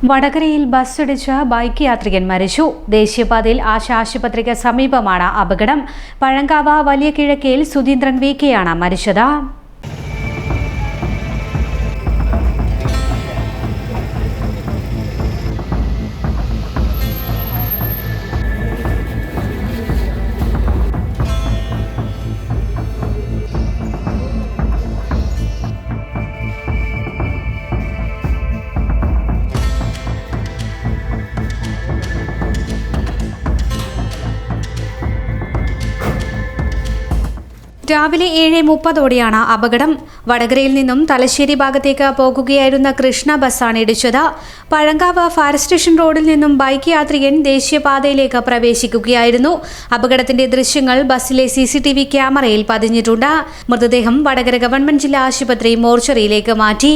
വടകരയിൽ ബസ്സിടിച്ച് ബൈക്ക് യാത്രികൻ മരിച്ചു. ദേശീയപാതയിൽ ആശുപത്രിക്ക് സമീപമാണ് അപകടം. പഴങ്കാവ് വലിയ കിഴക്കയിൽ സുധീന്ദ്രൻ വി.കെയാണ് മരിച്ചത്. രാവിലെ 7:30ഓടെയാണ് അപകടം. വടകരയിൽ നിന്നും തലശ്ശേരി ഭാഗത്തേക്ക് പോകുകയായിരുന്ന കൃഷ്ണ ബസ്സാണ് ഇടിച്ചത്. പഴങ്കാവ് ഫയർ സ്റ്റേഷൻ റോഡിൽ നിന്നും ബൈക്ക് യാത്രികൻ ദേശീയപാതയിലേക്ക് പ്രവേശിക്കുകയായിരുന്നു. അപകടത്തിന്റെ ദൃശ്യങ്ങൾ ബസ്സിലെ CCTV ക്യാമറയിൽ പതിഞ്ഞിട്ടുണ്ട്. മൃതദേഹം വടകര ഗവൺമെന്റ് ജില്ലാ ആശുപത്രി മോർച്ചറിയിലേക്ക് മാറ്റി.